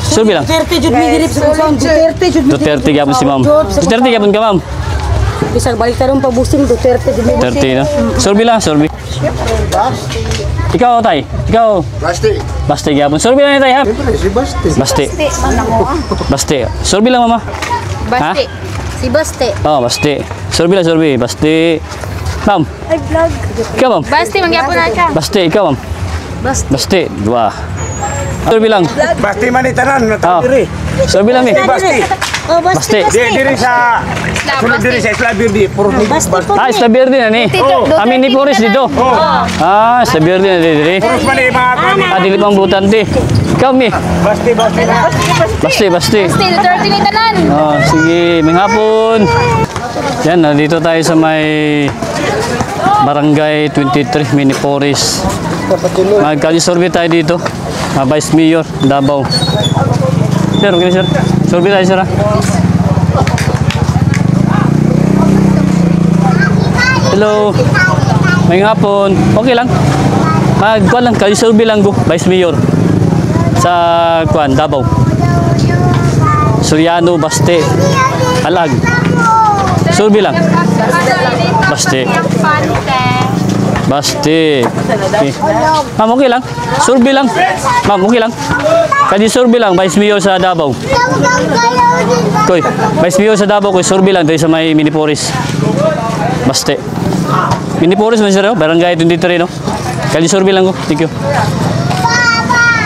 Survey lang. Duterte gyapon si ma'am. Duterte gyapon ka ma'am. Bisag balik tarong pabusing Duterte. Duterte na. Survey lang, survey. Ikaw tay, ikaw. Basti gyapon. Survey lang tay ha. Basti. Basti. Survey lang mama. Basti. Si Basti. Oh, Basti. Survey lang, survey. Basti. Ma'am. Ay, vlog. Ikaw ma'am. Basti, mangyapon na siya. Basti, ikaw ma'am. Basti. Basti, dua. Survey lang. Basti manitanan na Oh. diri. Survey lang ni. Basti. Oh, Basti. Diri sa sunod diri sa Isla Verde puro ni Basti. Ah, Isla Verde na ni. Amin ni Forest dito. Ah, Isla Verde na dito. Puro man mga kani. Ah, dili pang butante. Ikaw mi. Basti basti. Basti, basti. Basti, Duterte ni tanan. Oh, sige, may hapon. Yan, nandito tayo sa may Barangay 23, Mini Forest. Magkali-survey tayo dito. Vice Mayor, Davao. Sir, okay sir. Survey tayo sir ha. Hello. May hapon. Okay lang. Magkuhan lang, kali-survey lang go. Vice Mayor. Sa kuan, Davao. Soriano, Baste, Alag. Survey lang. Baste. Baste. Okay. Ma'am, okay lang. Survey lang. Ma'am, okay lang. Kadi survey lang, Vice Mayor sa Davao. Koy, Vice Mayor sa Davao, koy survey lang dahil sa may Mini Forest. Baste. Mini Forest man sir, Barangay 23 no. Kadi survey lang ko. Thank you.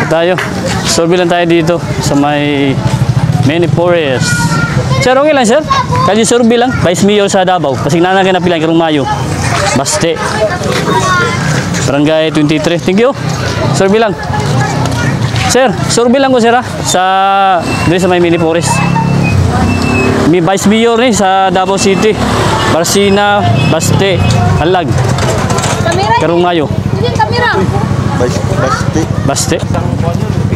Tayo. Survey lang tayo dito sa may Mini Forest. Sir, okay lang sir. Kadi survey lang, Vice Mayor sa Davao. Kasi nanakay na pilang karong Mayo. Baste. Barangay 23. Thank you. Survey lang. Sir, survey lang ko sir ha. Sa dito sa may Mini Forest. May Vice Mayor ni sa Davao City. Barsina, Baste, Alag. Karong Mayo. Hindi kamera. Baste.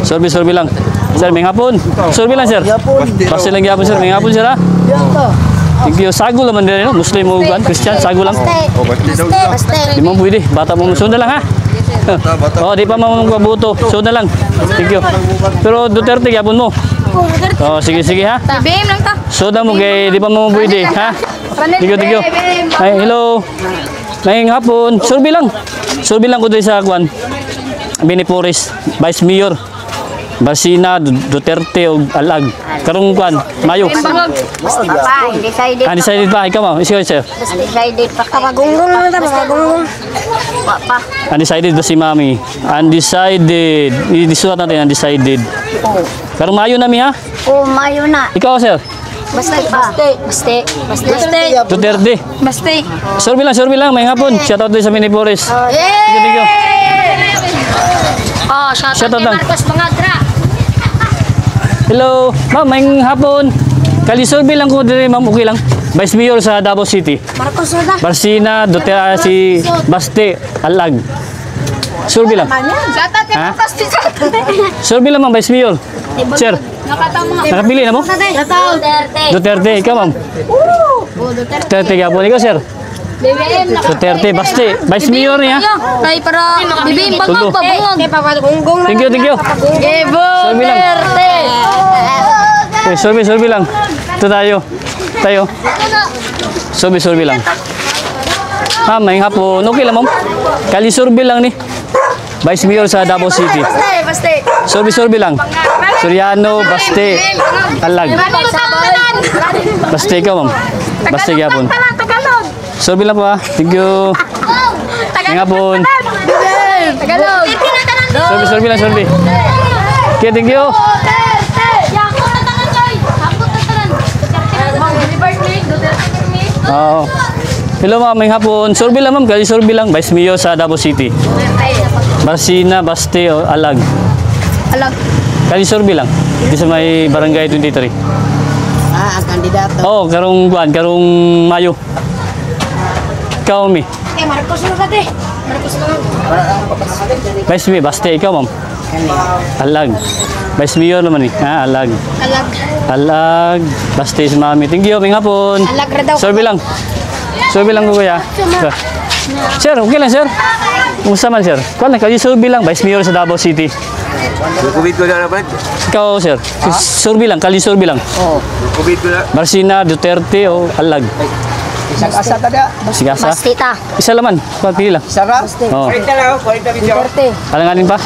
Survey lang. Sir, may hapon. Survey lang sir. Baste lang yapon sir. May hapon sir ha. Thank you. Sago naman din, no? Muslim o Christian, sago lang. Di mo pwede. Bata mo, sunod lang ha. Oh, di pa mamamabuto. Sunod lang. Thank you. Pero Duterte, yapon mo. Oh, sige, sige ha. BM lang ta. Sunod mo kay di pa mamapwede, ha? Thank you, thank you. Ay, hello. Ngayong hapon. Survey lang. Survey lang ko doon sa Kwan. Mini Forest. Vice Mayor. Barsina, Duterte o Alag. Karong Kwan, Mayo. Basti pa, undecided. Undecided pa, ikaw mo. Ikaw, sir. Undecided pa. Kapagunggong lang ta, kapagunggong. Pa. Undecided ba si Mami? Undecided. Isulat natin, undecided. Karong Mayo na mi ha? Oh, Mayo na. Ikaw, sir. Basti pa. Basti. Basti. Duterte. Basti. Survey lang, may hapon. Shoutout din sa Mini Forest. Thank you. Oh, shoutout kay Marcos Mangadra. Hello, ma'am, may hapon. Kali-survey lang ko din, ma'am, okay lang. Vice Mayor sa Davao City. Marcos Soda. Barsina, Duterte, si Baste, Alag. Survey lang. Shoutout kay Ha? Marcos Duterte. Survey lang, ma'am, Vice Mayor. Sir, Nakatama. nakapili na mo? Duterte. Duterte, ikaw, ma'am. Oh, Duterte. Duterte, kapon. Ikaw, sir. BBM na. Duterte, Baste. Vice Mayor niya. Ay, para BBM bangag pa, bangag. Kay papagunggong Thank you, thank you. Evo Survey lang. Duterte. Okay, survey lang. Ito tayo. Survey lang. Ma'am, may hapon. Okay lang, ma'am. Kali-survey lang ni. Vice Mayor sa Davao City. Basti. Survey lang. Soriano, Baste, Alag. Baste ikaw, ma'am. Baste gyapon. Tagalog. Survey lang po ha. Thank you. May hapon. Tagalog. Survey lang, survey. Okay, thank you. Oo. Hello ma'am, may hapon. Survey lang ma'am, kali-survey lang. Vice Mayor sa Davao City. Barsina, Baste, o Alag. Alag. Kali-survey lang. Dito sa may Barangay 23. Ah, ang kandidato. Oo, karong Mayo. Ikaw, mi. Marcos na dati. Marcos na. Vice Mayor, Baste, ikaw ma'am. Alag. Vice Mayor naman eh. Ah, Alag. Alag. Alag. Baste si mami. Thank you, may hapon. Alag ra daw. Survey lang. Survey lang ko kuya. Sir, okay lang sir. Kumusta man sir? Kuha lang, kali survey lang. Vice Mayor sa Davao City. Kubit ko na naman. Ikaw, sir. Survey lang, kali survey lang. Kubit ko na. Marsina, Duterte o Alag? Isang asa tada. Sigasa. Bastita. Isa laman. Pili lang. Sara. Oh. 40 lang ako. 40 video. Duterte. Alanganin pa?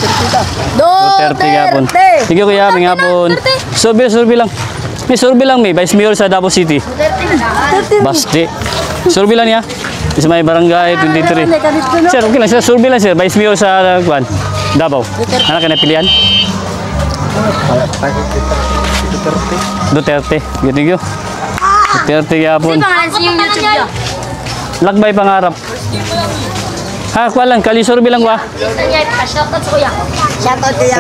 Duterte gapon. Sige kuya, may hapon. Survey lang. May survey lang may. Vice Mayor sa Davao City. Basti. Survey lang niya. Sa may barangay 23. Sir, okay lang. Sir, survey lang sir. Vice Mayor sa Kwan. Davao. Anak ka na pilihan? Duterte. Thank you. Duterte gapon. Pangalan sa yung YouTube niya. Lakbay pangarap. Ha, kuha lang. Kali survey lang kuha. Shoutout sa kuya. Shoutout kuya.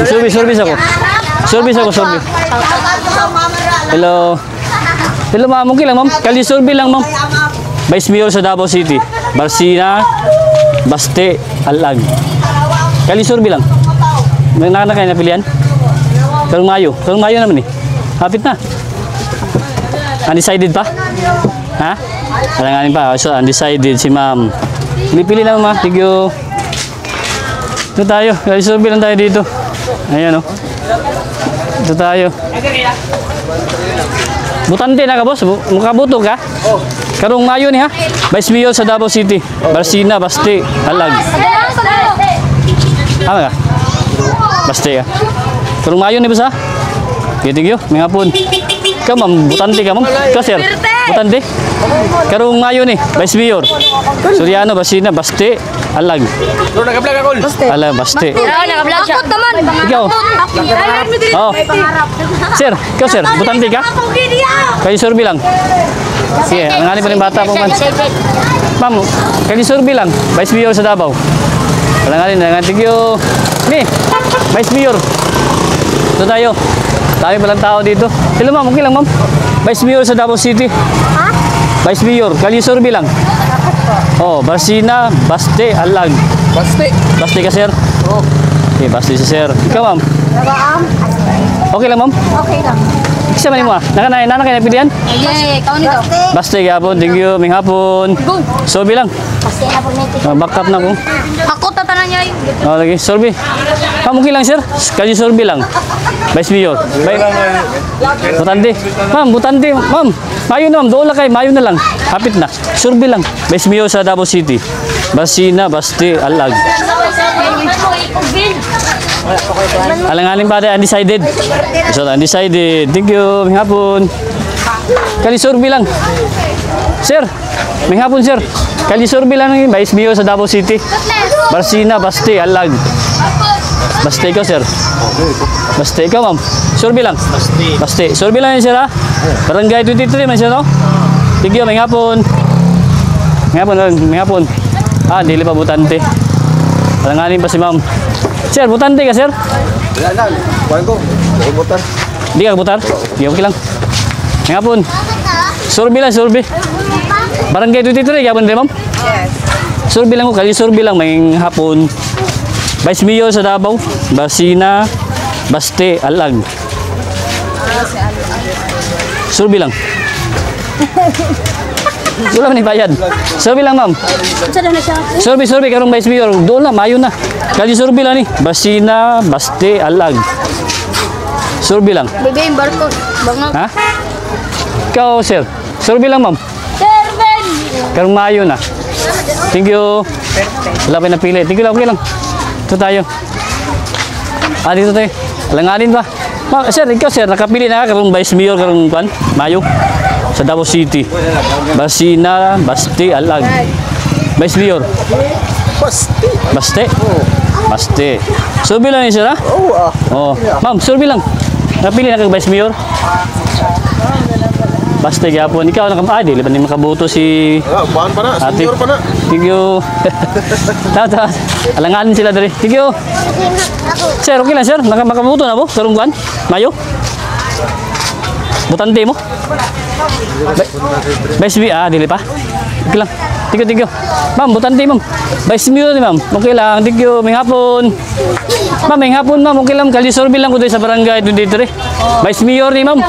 Survey ako. Survey. Hello. Hello ma'am, okay lang ma'am. Kali survey lang ma'am. Vice Mayor sa Davao City. Marsina, Baste, Alag. Kali survey lang. May nakana kayo na pilihan? Karong Mayo naman eh. Hapit na. Undecided pa? Ha? Alanganin pa. So, undecided si ma'am. Pili na ma'am. Thank you. Ito tayo. Kali survey lang tayo dito. Ayan o. Ito tayo. Butante na ka boss? Makabuto ka? Karong Mayo ni ha? Vice Mayor sa Davao City. Marsina, Baste, Alag. Tama ka? Baste ka. Karong Mayo ni boss ha? Okay, thank you. May hapon. Ikaw ma'am, butante ka ma'am. Ikaw sir, butante. Karong Mayo ni, Vice Mayor. Soriano, Basina, Baste, Alag. Doon nag-vlog ako. Alag, Baste. Nag-vlog siya. naman. Ikaw. Oh. Sir, ikaw sir, butante ka? Kayo survey lang. Sige, ang pa ng bata po man. Ma'am, kayo survey lang. Vice Mayor sa Davao. Nanganin, thank you. Me, Vice Mayor. Ito tayo. Dami palang tao dito. Hello ma'am, okay lang ma'am. Vice Mayor sa Davao City. Ha? Vice Mayor, kayo survey lang. Oh, Marsina, Baste, Alag. Basti. Baste ka sir? Oh. Okay, Baste si sir. Ikaw ma'am. Nabaam? Okay lang ma'am? Okay lang. Isa man mo ah. Nana kayo napilihan? Ay, ikaw nito. Baste gapon, thank you. May hapon. Survey lang. Kasi na po nito. Back up na ko. Ako tatanan niya yung... Oh, lagi survey. Ma'am, okay lang sir. Kayo survey lang. Vice Mayor. Butante. Ma'am, butante. Ma'am, Mayo na ma'am. Doon lang kayo. Mayo na lang. Hapit na. Survey lang. Vice Mayor sa Davao City. Basina, Baste, Alag. Alanganin pa tayo. Undecided. So, undecided. Thank you. May hapon. Kali survey lang. Sir, may hapon sir. Kali survey lang ng Vice Mayor sa Davao City. Basina, Baste, Alag. Baste ikaw, sir. Baste ikaw, ma'am. Survey lang. Baste. Survey lang yun, sir, ha? Barangay 23 man siya, no? Tigyo, may hapon. May hapon. Ah, dili pa butante. Palanganin pa si ma'am. Sir, butante ka, sir? Wala na. Kuhan ko. Bubutan. Hindi ka butar? Hindi, okay lang. May hapon. Survey lang, survey. Barangay 23, yapon din, ma'am? Yes. Survey lang ko, kali survey lang, may hapon. Vice Mayor sa Davao, Basina, Baste, Alag. Survey lang. Wala man bayad. Survey lang, ma'am. Survey karong Vice Mayor. Doon na, Mayo na. Kali survey lang ni. Basina, Baste, Alag. Survey lang. Bebe yung barko. Bangag. Ha? Ikaw, sir. Survey lang, ma'am. Serven! Karong Mayo na. Thank you. Wala pa napili. Thank you lang, okay lang. Ito tayo. Ah, dito tayo. Alanganin ba? Sir, ikaw sir, nakapili na ka karong Vice Mayor karong kwan? Mayo? Sa Davao City. Basina, Baste, Alag. Vice Mayor. Baste? Baste. Survey lang yun sir ha? Oo. Ma'am, survey lang. Nakapili na kang Vice Mayor? Baste gyapon. Ikaw di liban ni makabuto si Kuhan pa na. Ate. Senior pa na. Thank you. Tata. Alanganin sila dali. Thank you. Sir, okay lang sir. Makabuto na po. Karong kuan? Mayo? Butante mo? Vice B. Ah, dili pa? Okay lang. Thank you. Ma'am, butante ma'am. Vice Mayor ni ma'am. Okay lang. Thank you. May hapon. Ma'am, may hapon ma'am. Okay lang. Kali survey lang ko doon sa barangay 23. Vice Mayor ni ma'am.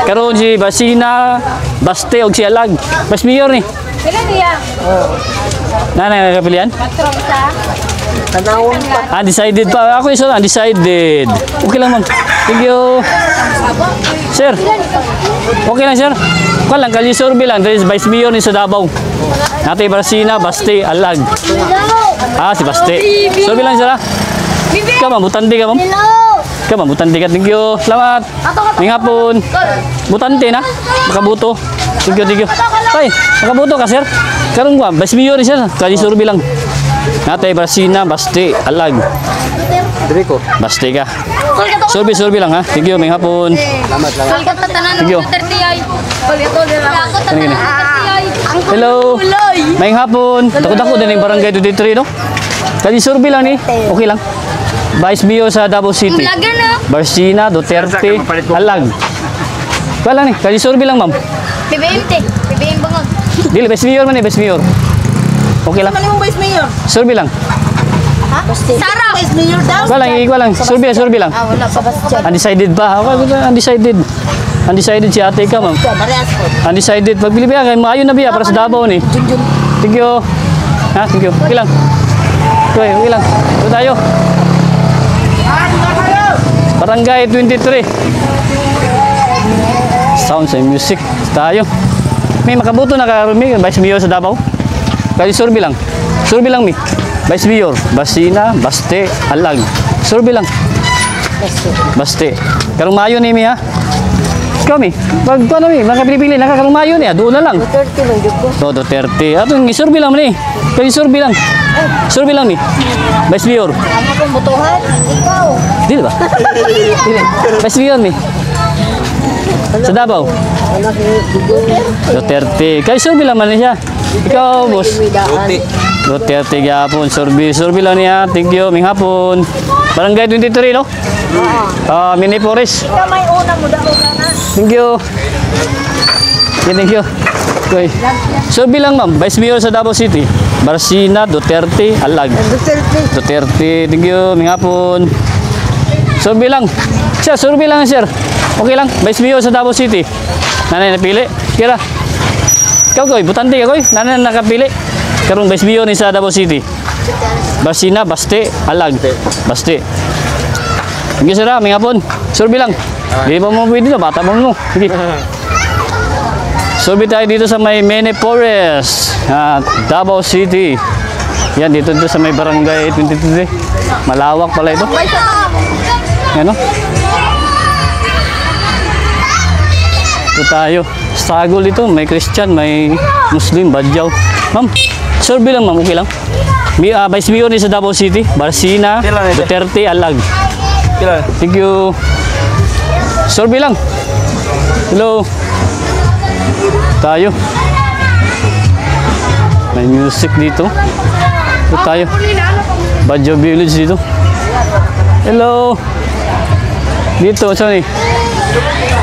Karon si Basina, Baste og si Alag. Vice Mayor ni. Kailan niya? Nanay nakapilian? Patrong sa? Tanawon pa. Undecided pa. Ako isa undecided. Okay lang, ma'am. Thank you. Sir. Okay lang, sir. Kung lang, kali survey lang. There is Vice Mayor ni sa Davao. Nati Barsina, Baste, Alag. Si Baste. Survey lang, sir, ha? Ikaw, ma'am. Butante ka, ma'am. Ikaw, ma'am. Butante ka. Thank you. Salamat. May hapon. Butante na. Makabuto. Thank you, thank you. Tay, makabuto ka, sir. Karong ko, Vice Mayor ni sir. Kali survey lang. Nati Barsina, Baste, Alag. Diri ko. Baste ka. Survey lang, ha? Thank you. May hapon. Thank you. Gini. Hello. May hapon. Takot-takot din yung barangay 23, no? Kali survey lang ni. Okay lang. Vice Mayor sa Davao City. Barsina, Duterte, Alag. Wala ni. Kali survey lang, ma'am. BBM bangag. Dili, Vice Mayor man ni, Vice Mayor. Okay lang. Ano yung Vice Mayor? Survey lang. Sara. Vice Mayor daw. Ikaw lang. Survey lang. Wala pa ba? Undecided pa. Okay, undecided. Undecided si ate ka, ma'am. Parehas po. Undecided. Pagbili biya, kay maayon na biya para sa Davao ni. Thank you. Ha, thank you. Okay lang. Okay lang. Ito tayo. Barangay 23. Sounds and music. Tayo. May makabuto na ka, may Vice Mayor sa Davao. Kaya survey lang. Survey lang, mi. Vice Mayor, Barsina, Baste, Alag. Survey lang. Baste. Karong mayo ni mi, ha? Ikaw, mi. Pag ano, mi, makapili-pili, nakakarong mayo ni, ha? Doon na lang. 30 man jud ko. Duterte. Ato, survey lang, mi. Kaya survey lang. Survey lang, mi. Vice Mayor. Ano kung butuhan? Ikaw. Dili ba? Dili. Vice Mayor, mi. Sa Davao. Duterte. Kaya survey lang man siya. Ikaw, boss. Duterte gapon. Survey lang niya. Thank you. Ming hapon. Barangay 23, no? Mini Forest. Ikaw may una mo daw na. Thank you. Okay, thank you. Okay. Survey lang, ma'am. Vice Mayor sa Davao City. Barsina, Duterte, Alag. Duterte. Thank you. Ming hapon. Survey lang. Sir, survey lang, sir. Okay lang. Vice Mayor sa Davao City. Nanay napili. Kira. Ikaw, Koy. Butante ka, Koy. Nanay nakapili. Karong Vice Mayor ni sa Davao City. Barsina, Baste, Alag. Baste. Sige, sir, may hapon. Survey lang. Hindi pa mo pwede na. Bata mo. Sige. Survey tayo dito sa may Mini Forest. Davao City. Yan, dito sa may barangay 23. Malawak pala ito. Yan, no? Ito tayo. Struggle dito. May Christian, may Muslim, Badyaw. Ma'am, survey lang, ma'am. Okay lang. Vice Mayor ni sa Davao City. Barsina, Duterte, Alag. Thank you. Survey lang. Hello. Tayo. May music dito. Ito tayo. Badyaw Village dito. Hello. Dito, saan eh?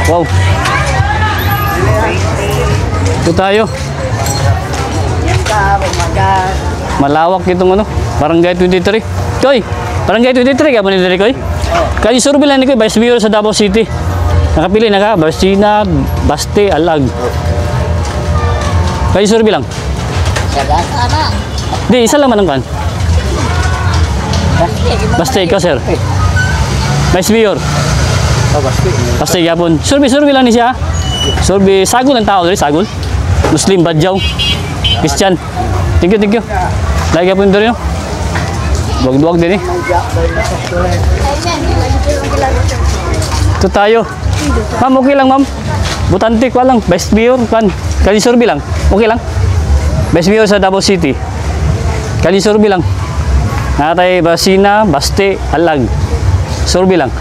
Wow. Ito tayo. Malawak itong ano. Barangay 23. Koy, Barangay 23 ka ba ni Koy? Kaya survey lang ni Koy, Vice Mayor sa Davao City. Nakapili na ka, Barsina, Baste, Alag. Kaya survey lang. Di, isa lang man ang kan. Baste, ikaw, sir. Vice Mayor. Baste, yapon. Survey lang ni siya. Survey, sagol ang tao, sagol. Muslim, Badyaw, Christian. Thank you. Lagi yapon dito rin, no? Duwag-duwag din eh. Ito tayo. Ma'am, okay lang, ma'am. Butante ko lang. Vice Mayor, kan. Kali survey lang. Okay lang. Vice Mayor sa Davao City. Kali survey lang. Nakatay Barsina, Baste, Alag. Survey lang.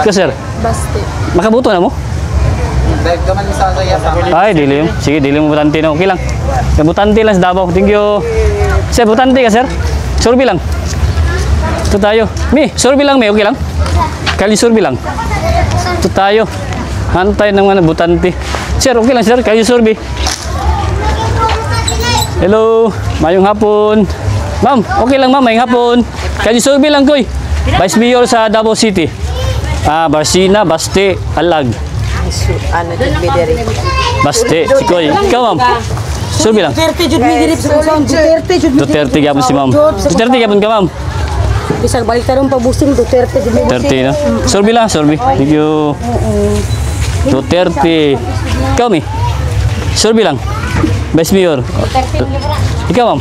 Ito, sir. Baste. Makabuto na mo? Ay, dili mo. Sige, dili mo butante na. Okay lang. Butante lang sa Davao. Thank you. Sir, butante ka, sir? Survey lang. Ito tayo. Mi, survey lang, mi. Okay lang? Kali survey lang. Ito tayo. Hantay ng mga butante. Sir, okay lang, sir. Kali survey. Hello. Mayong hapon. Ma'am, okay lang, ma'am. Mayong hapon. Kali survey lang, Koy. Vice Mayor sa Davao City. Barsina, Baste, Alag. Ano, Duterte. Baste, si Koy. Ikaw, ma'am. Survey lang. Duterte, Duterte, Duterte, gapon si ma'am. Duterte, gapon ka, ma'am. Bisag balik tarong pabusin Duterte di mo. 30 no? Survey lang, survey. Thank you. Duterte. Ikaw, Mi? Survey lang. Vice Mayor. Ikaw, ma'am?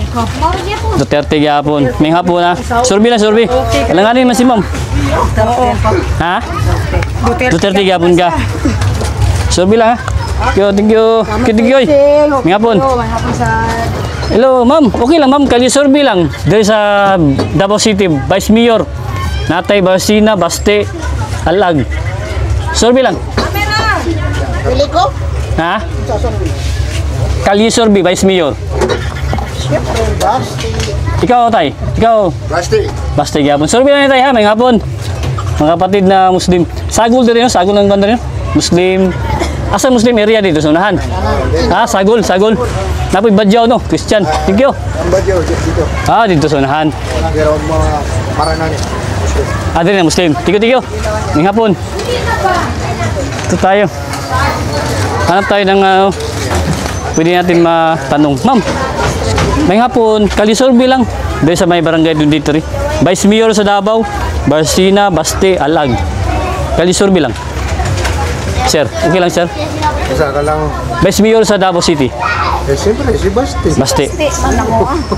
Duterte gyapon. May hapon na. Survey lang, survey. Alanganin man si ma'am. Ha? Duterte gyapon ka. Survey lang, ha? Thank you. Thank you. May hapon. Hello, ma'am. Okay lang, ma'am. Kali survey lang. Dari sa Davao City, Vice Mayor. Natay Barsina, Baste, Alag. Survey lang. Pili ko? Ha? Kali survey, Vice Mayor. Ikaw, tay. Ikaw. Baste gyapon. Survey lang tay ha, may hapon. Mga kapatid na Muslim. Sagol din yun, sagol ng banda yun. Muslim. Asa Muslim area dito sa unahan? Ah, sagol, sagol. Napoy Badyaw no, Christian. Thank you. Ah, dito sa unahan. Ah, din na Muslim. Thank you. May hapon. Ito tayo. Hanap tayo ng pwede natin matanong. Ma'am, may hapon, kalisorbe lang. Dahil sa may barangay doon dito rin. Vice Mayor sa Davao, Barsina, Baste, Alag. Kalisorbe lang. Sir, okay lang sir? Isa ka lang. Vice Mayor sa Davao City. Siyempre, si Basti. Baste.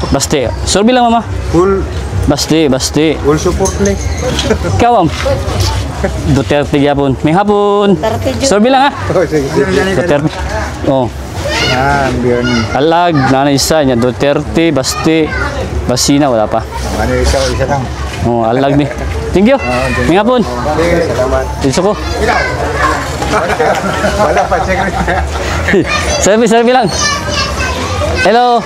Baste. Sorbe lang mama. Full Baste. support ni. Ikaw ma'am. Duterte gyapon. May hapon. Sorbe lang ha. Oh, sige. Duterte. Oh. Yan, biyan. Alag, nanay isa niya. Duterte, Baste, Basina, wala pa. Ano isa lang. Oh, alag ni. Thank you. May hapon. Sige, salamat. Dito ko. Wala pa, check Survey lang. Hello.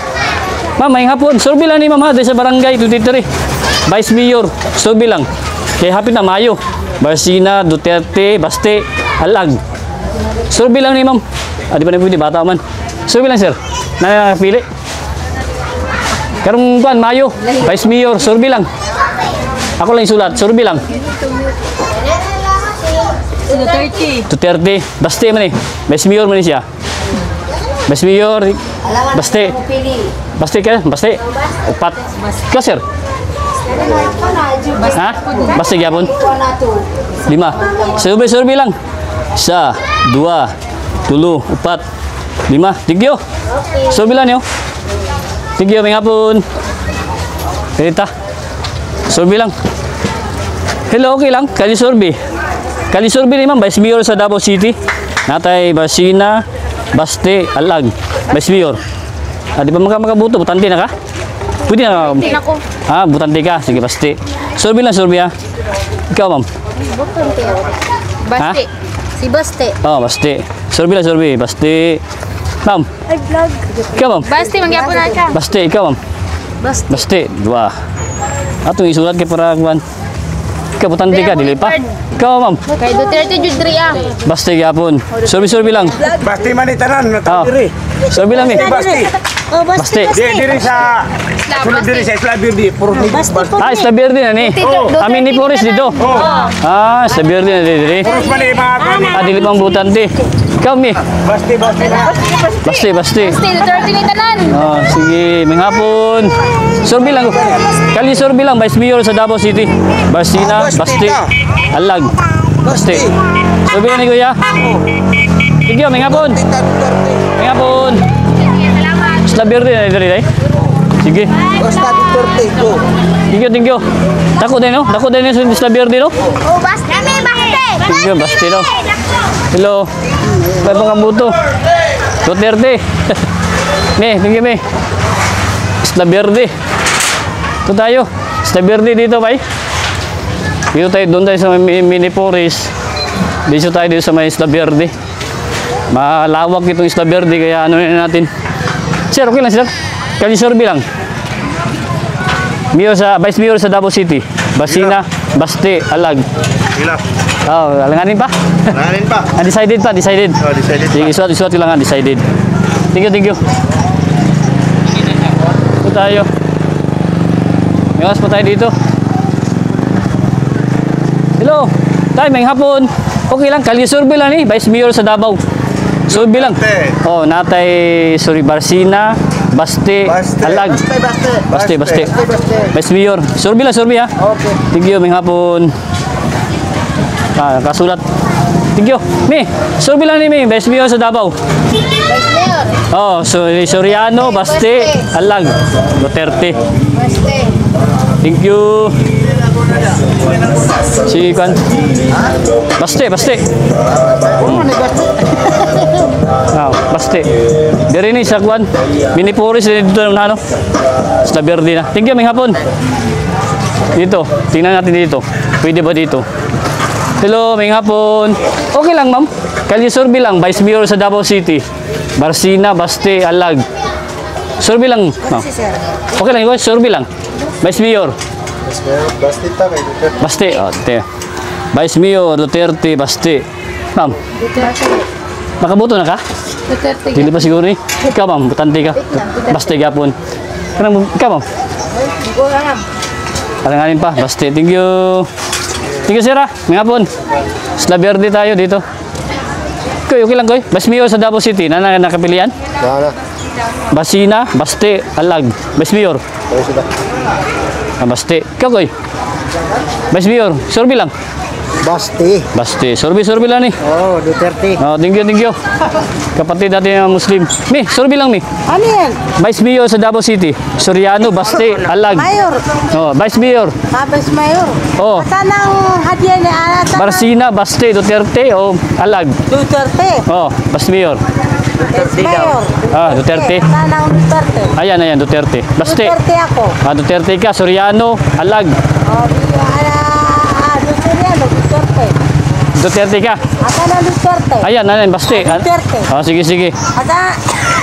Ma'am, may hapon. Survey lang ni ma'am ha. Dahil sa barangay, dito rin. Vice Mayor. Survey lang. Kaya hapit na Mayo. Barsina, Duterte, Baste, Alag. Survey lang ni ma'am. Ah, di ba na pwede? Bata man. Survey lang, sir. Nakapili. Karong kuan, Mayo. Vice Mayor. Survey lang. Ako lang isulat. Survey lang. Duterte. Baste man eh. Vice Mayor man siya. Vice Mayor. Baste. Baste ka? Baste. Upat. Ikaw, sir? Ha? Baste gyapon? 5. Survey lang. 1, 2, 3, 4, 5. Thank you. Survey lang yun. Thank you. May hapon. Perita. Survey lang. Hello, okay lang. Kali survey. Kali survey ni ma'am. Vice Mayor sa Davao City. Natay Barsina, Baste, Alag. Vice Mayor. Ah, di ba makabuto? Butante na ka? Pwede na. Hindi na ko. Ah, butante ka. Sige, Baste. Survey lang, survey ha. Ikaw, ma'am. Baste. Si Baste. Oh, Baste. Survey lang, survey. Baste. Ma'am. Ay vlog. Ikaw, ma'am. Baste, mangyapon na siya. Baste, ikaw, ma'am. Baste. 2. Atong isulat kay para kuan. Ikaw, butante ka. Dili pa. Ikaw, ma'am. Kay Duterte Judri ah. Baste, yapon. Survey lang. Basti man itanan, Ah. natapiri. Survey lang eh. Basti. Oh, Baste. Diri sa sunod diri sa Isla Verde, puro ni Basti. Ah, Isla Verde na ni. Amin ni Flores dito. Ah, Isla Verde na dito. Puros man mga kani. Ah, dili pang butante. Ikaw, mi. Basti na. Baste. Baste, Duterte ni tanan. Oh, sige. May hapon. Survey lang. Kali survey lang. Vice Mayor sa Davao City. Barsina, Baste, Alag. Baste. Survey lang ni Kuya. Sige, may hapon. May hapon. Salamat. Isla Verde na dito rin. Sige. Basta Duterte ko. Thank you. Dako din no? Dako din sa Isla Verde no? Oh, Baste. Kami, Baste. Thank you, Baste no? Hello. May mga buto. Duterte. Thank you, me. Isla Verde. Ito tayo. Isla Verde dito, bay. Dito tayo, doon tayo sa mini forest. Dito tayo dito sa may Isla Verde. Malawak itong Isla Verde, kaya ano na natin. Sir, okay lang sir. Kalisorbe lang. Vice Mayor sa Davao City. Basina, Baste, Alag. Hila. Oh, alanganin pa? Nanganin pa. Decided pa. Oh, decided Sige, isuat ko lang decided. Thank you. Ito tayo. May oras pa tayo dito. Hello. Tayo, may hapon. Okay lang, kalisorbe lang Vice Mayor sa Davao. Survey lang. Oh, natay Barsina, Baste, Alag. Baste. Vice Mayor. Survey lang, survey ha. Okay. Thank you, may hapon. Kasulat. Thank you. Mi, survey lang ni Mi. Vice Mayor sa Davao. Vice Mayor. Oh, so Soriano, Baste, Alag. Duterte. Baste. Thank you. Si Kwan. Baste. Baste. Dari ni sa Kwan. Minipuris dito na ano. Sa Verde na. Thank you, may hapon. Dito, tingnan natin dito. Pwede ba dito? Hello, may hapon. Okay lang, ma'am. Kalye survey lang, Vice Mayor sa Davao City. Barsina, Baste, Alag. Survey lang, ma'am. Okay lang, survey lang. Vice Mayor. Baste, Vice Mayor, Duterte, Baste. Ma'am, nakaboto na ka? Duterte. Dili pa siguro ni. Ikaw, ma'am, butante ka. Baste gapon. Ikaw, ma'am. Alanganin pa, Baste. Thank you. Thank you, sir, ha. May hapon. Isla Verde tayo dito. Okay lang, Koy. Vice Mayor sa Davao City. Nakapilian? Basina, Baste, Alag. Vice Mayor. Baste. Ikaw, Koy. Vice Mayor. Survey lang. Baste. Survey lang ni. Oh, Duterte. Oh, thank you. Kapatid natin yung Muslim. Mi, survey lang, Mi. Ano yan? Vice Mayor sa Davao City. Soriano, Baste, Alag. Mayor. Oh, Vice Mayor. Habis mayor. Oh, Saan ang hadiah ni Alat? Barsina, Baste, Duterte, o Alag. Duterte. Oh, Vice Mayor. Mayor. Duterte. Saan ang Duterte? Ayan, Duterte. Baste. Duterte ako. Duterte ka, Soriano, Alag. Duterte. Duterte ka. Asan ang Duterte? Ayan, Baste. Duterte. Oh, sige. Asa?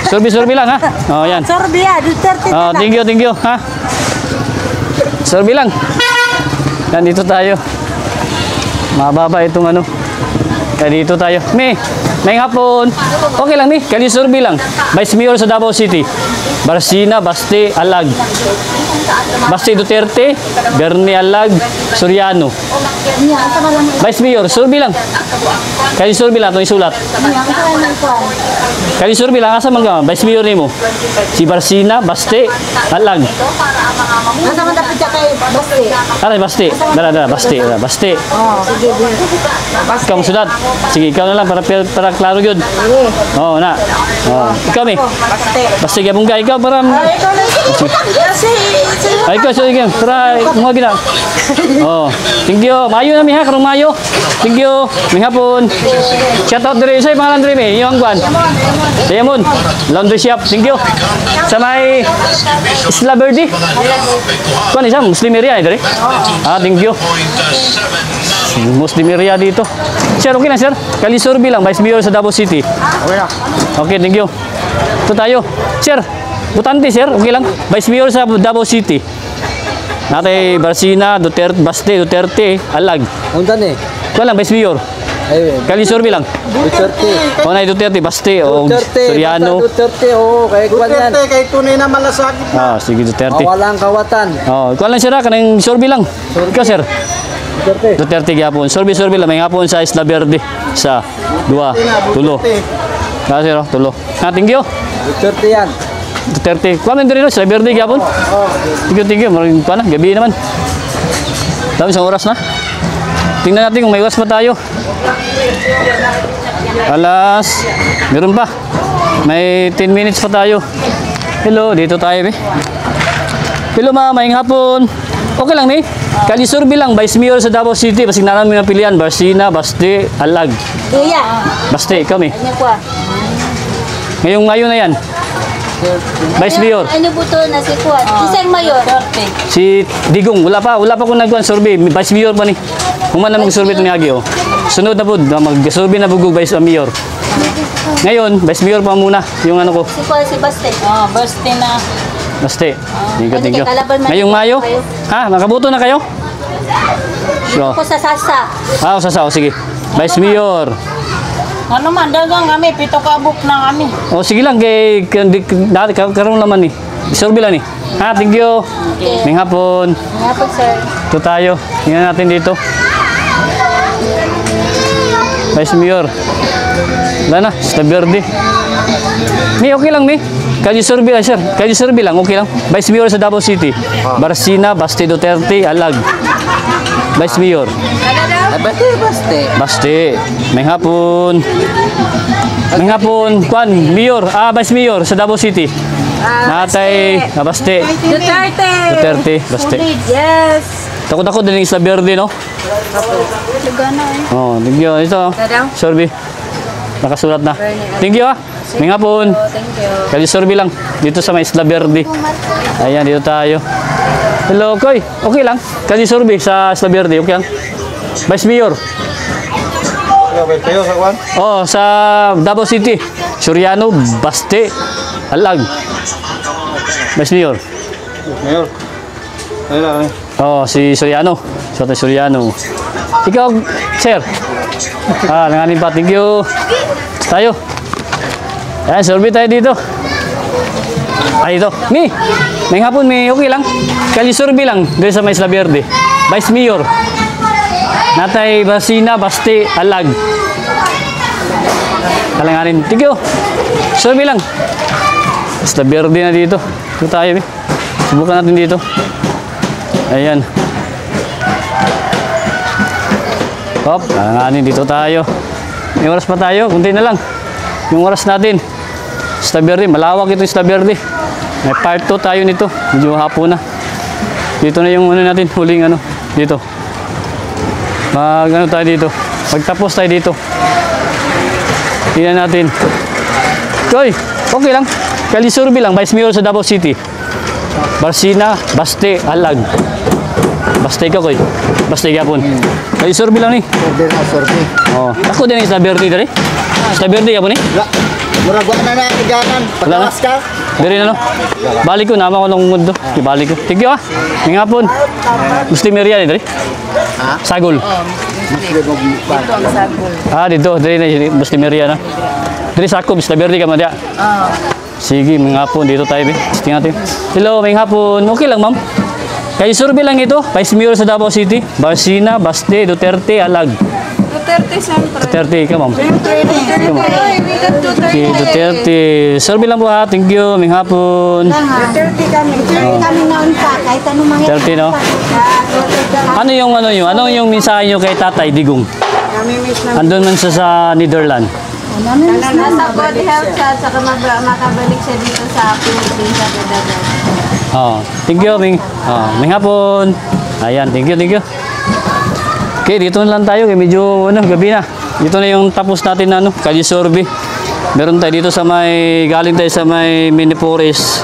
Survey lang, ha? Oh, ayan. Sorbia, Duterte Oh, na lang. thank you, ha? Survey lang. Nandito tayo. Mababa itong ano. Kaya dito tayo. May hapon. Okay lang, Kali survey lang. Vice Mayor sa Davao City. Barsina, Baste, Alag. Baste, Duterte, Bernie, Alag, Soriano. Vice Mayor, survey lang. Kali survey lang, itong isulat. Kali survey lang, asa man ka, Vice Mayor ni mo. Si Barsina, Baste, Alag. Asa man dapat siya kay Baste? Aray, Baste. Dara, Baste. Oh, sige. Ikaw sudat. Sige, ikaw na lang para klaro yun. Oo, na. Ikaw, Mi. Baste, gabong ka. Ikaw, para... Ikaw na. Ay, ikaw, sige. Para mga gina. Thank you. Mayo na, Mi, ha? Karong Mayo. Thank you. May hapon. Shout out dire. Sa'yo, pangalan dire, Mi. Yung angguan. Sa Yamun. Laundry shop. Thank you. Sa may Isla Verde. Kuan isa, Muslim area, dire. Thank you. Muslim area dito. Sir, okay na, sir. Kali survey lang, Vice Mayor sa Davao City. Okay na. Okay, thank you. Ito tayo. Sir, butante, sir. Okay lang. Vice Mayor sa Davao City. Natay Barsina, Duterte, Baste, Duterte, Alag. Undan eh. Kuan lang, Vice Mayor. Kali survey lang. Duterte. Nay Duterte, Baste, o Soriano. Duterte, oo. Kay Kwan yan. Duterte, kay tunay na malasakit na. Sige, Duterte. Walang kawatan. Kuan lang, sir, kanang survey lang. Ikaw, sir. Duterte gyapon. Survey lang may hapon sa Isla Verde sa 2, 3. Kasi tulo. Thank you. Duterte yan. Duterte. Kuha man dito Isla Verde gyapon. Thank you. Maraming pa na gabi naman. Dami isang oras na. Tingnan natin kung may oras pa tayo. Meron pa. May 10 minutes pa tayo. Hello, dito tayo, Hello, mamayang hapon. Okay lang, Kali survey lang, Vice Mayor sa Davao City. Basig na namin napilian. Barsina, Baste, Alag. Iya. Baste, ikaw, Ano ko? Ngayon na yan. Vice Mayor. Ano buto na si Kuan? Isang mayor. Si Digong. Wala pa kung nagkuhan survey. Vice Mayor pa ni. Human na mag-survey ito ni Agi, Sunod na po, mag-survey na bugog Vice Mayor. Ngayon, Vice Mayor pa muna. Yung ano ko. Si Kuan, si Baste. Baste na. Baste. Thank you. kalaban man Ngayong Mayo? kayo. Nakabuto na kayo? Sure. Ako sa Sasa. Sasa. Sige. Vice Mayor. Ano man, dagang kami, 7 kabuk na kami. Sige lang. Dati karoon naman survey lang thank you. Okay. May hapon. Nga po, sir. Ito tayo. Tingnan natin dito. Vice Mayor. Wala na, Isla Verde. Mi, okay lang, Mi. Kaji survey lang, sir. Kaji survey lang, okay lang. Vice Mayor sa Davao City. Barsina, Baste Duterte, Alag. Vice Mayor. Baste. May hapon. May hapon. Kwan, Mayor. Vice Mayor sa Davao City. Natay, Baste. Duterte, Baste. Yes. Takot-takot din yung Isla Verde, no? Oh, thank you. Ito, survey. Nakasulat na. Thank you, May hapon. Kaji survey lang. Dito sa may Isla Verde. Ayan, dito tayo. Hello, Koy. Okay lang. Kaji survey sa Isla Verde. Okay lang. Vice Mayor. Kayo sa kwan? Oh, sa Davao City. Soriano, Baste, Alag. Vice Mayor. Mayor. Ayun lang. Oh, si Soriano. Soto Soriano. Ikaw, sir. Langanin pa. Thank you. Tayo. Ayan, survey tayo dito. Ay, ito. May hapon, okay lang. Kali survey lang. Doon sa may Isla Verde. Vice Mayor. Natay Barsina, Baste, Alag. Kalanganin. Thank you. Survey lang. Isla Verde na dito. Ito tayo, subukan natin dito. Ayan. Hop, kalanganin. Dito tayo. May oras pa tayo. Kunti na lang. Yung oras natin. Isla Verde. Malawak ito Isla Verde. May part 2 tayo nito. Medyo hapon na. Dito na yung natin. Huling dito. Tayo dito. Pagtapos tayo dito. Tingnan natin. Koy, okay lang. Kali survey lang. Vice Mayor sa Davao City. Barsina, Baste, Alag. Baste ka, Koy. Baste kapon. Kali survey lang ni. Survey. Oh, ako din Isla Verde dali. Isla Verde kapon ni. Murag wa na naiganan. Pagkawas ka. Diri na no. Balik ko nama ko nung mundo. Ibalik ko. Thank you May hapon. Muslim area ni dali. Sagol. Dito. Diri na Muslim area na. Diri Sakop, Isla Verde ka man dia. Sige, may hapon. Dito tayo, tingnan natin. Hello, may hapon. Okay lang, ma'am. Kaya survey lang ito. Vice Mayor sa Davao City. Barsina, Baste, Duterte, Alag. Duterte, siyempre. Duterte, ikaw, ma'am. Okay, Duterte. Survey lang po ha. Thank you. May hapon. Duterte kami. Duterte kami noon pa. Kahit anong mga... Duterte, no? Ano yung mensahe nyo kay Tatay Digong? Andun man siya sa Netherlands. Nasa good health siya, saka makabalik siya dito sa Philippines sa Davao. Thank you, may hapon. Ayan, thank you. Okay, dito na lang tayo. Medyo gabi na. Dito na yung tapos natin na Kaji survey. Meron tayo dito sa galing tayo sa may Mini Forest.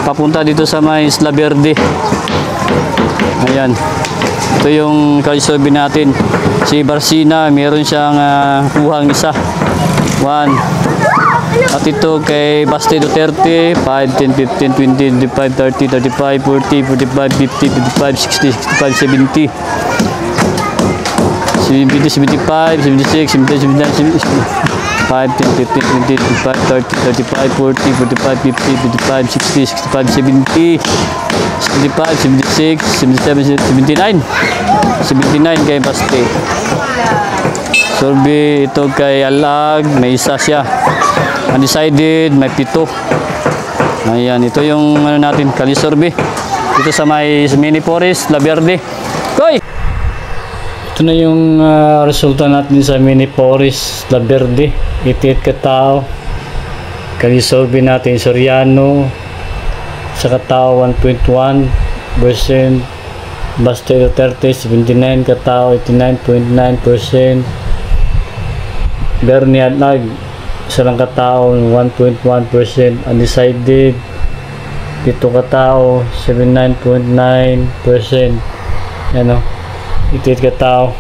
Papunta dito sa may Isla Verde. Ayan. Ito yung Kaji survey natin. Si Barsina, meron siyang kuhang isa. 1. At ito kay Baste Duterte, 5, 10, 15, 20, 25, 30, 35, 40, 45, 50, 55, 60, 65, 70. 70, 75, 76, 77, 79, 5, 10, 15, 20, 25, 30, 35, 40, 45, 50, 55, 60, 65, 70, 75, 76, 77, 79. 79 kay Baste. Survey ito kay Alag, may isa siya. Undecided, may 7. Ayan, ito yung natin, Kali survey. Ito sa may Mini Forest, La Verde. Koy! Ito na yung resulta natin sa Mini Forest, La Verde. 88 katao. Kali survey natin, Soriano. Sa katao, 1.1%. Baste Duterte, 79 katao, 89.9%. Bernie Alag, isang katao, 1.1%. Undecided, 7 katao, 79.9%. Ano, 88 katao.